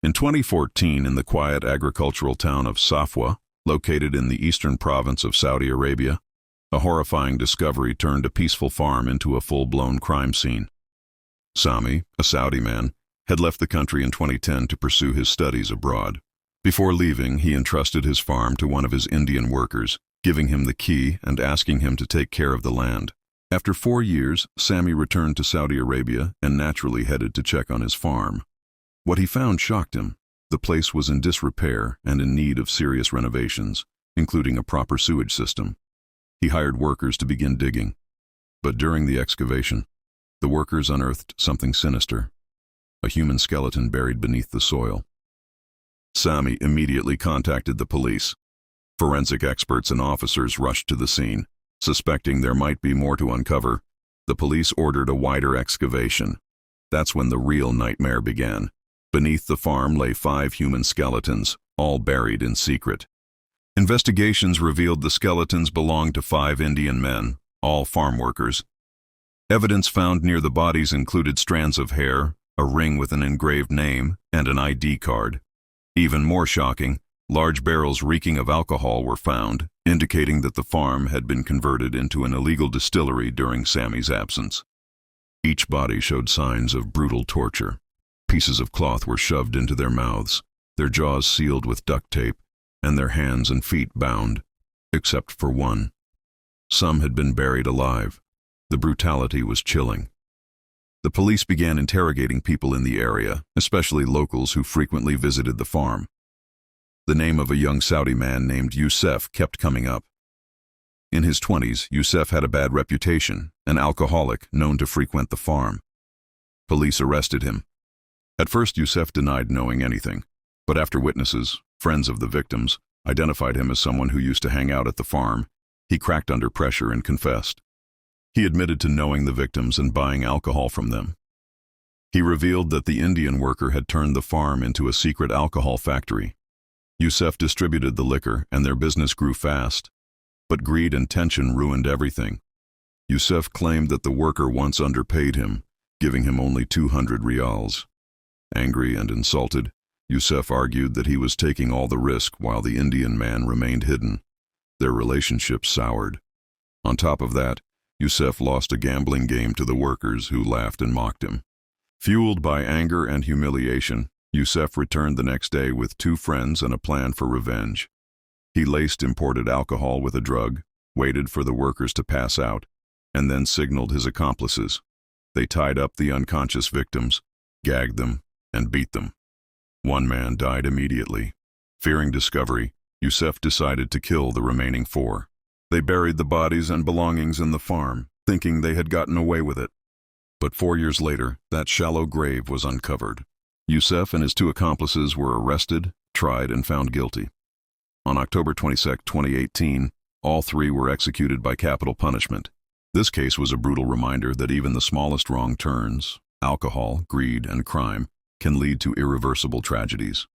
In 2014, in the quiet agricultural town of Safwa, located in the eastern province of Saudi Arabia, a horrifying discovery turned a peaceful farm into a full-blown crime scene. Sami, a Saudi man, had left the country in 2010 to pursue his studies abroad. Before leaving, he entrusted his farm to one of his Indian workers, giving him the key and asking him to take care of the land. After 4 years, Sami returned to Saudi Arabia and naturally headed to check on his farm. What he found shocked him. The place was in disrepair and in need of serious renovations, including a proper sewage system. He hired workers to begin digging. But during the excavation, the workers unearthed something sinister: a human skeleton buried beneath the soil. Sami immediately contacted the police. Forensic experts and officers rushed to the scene. Suspecting there might be more to uncover, the police ordered a wider excavation. That's when the real nightmare began. Beneath the farm lay 5 human skeletons, all buried in secret. Investigations revealed the skeletons belonged to 5 Indian men, all farm workers. Evidence found near the bodies included strands of hair, a ring with an engraved name, and an ID card. Even more shocking, large barrels reeking of alcohol were found, indicating that the farm had been converted into an illegal distillery during Sami's absence. Each body showed signs of brutal torture. Pieces of cloth were shoved into their mouths, their jaws sealed with duct tape, and their hands and feet bound, except for one. Some had been buried alive. The brutality was chilling. The police began interrogating people in the area, especially locals who frequently visited the farm. The name of a young Saudi man named Youssef kept coming up. In his 20s, Youssef had a bad reputation, an alcoholic known to frequent the farm. Police arrested him. At first, Youssef denied knowing anything, but after witnesses, friends of the victims, identified him as someone who used to hang out at the farm, he cracked under pressure and confessed. He admitted to knowing the victims and buying alcohol from them. He revealed that the Indian worker had turned the farm into a secret alcohol factory. Youssef distributed the liquor, and their business grew fast. But greed and tension ruined everything. Youssef claimed that the worker once underpaid him, giving him only 200 riyals. Angry and insulted, Youssef argued that he was taking all the risk while the Indian man remained hidden. Their relationship soured. On top of that, Youssef lost a gambling game to the workers, who laughed and mocked him. Fueled by anger and humiliation, Youssef returned the next day with 2 friends and a plan for revenge. He laced imported alcohol with a drug, waited for the workers to pass out, and then signaled his accomplices. They tied up the unconscious victims, gagged them, and beat them. One man died immediately. Fearing discovery, Youssef decided to kill the remaining 4. They buried the bodies and belongings in the farm, thinking they had gotten away with it. But 4 years later, that shallow grave was uncovered. Youssef and his 2 accomplices were arrested, tried, and found guilty. On October 22, 2018, all 3 were executed by capital punishment. This case was a brutal reminder that even the smallest wrong turns, alcohol, greed, and crime, can lead to irreversible tragedies.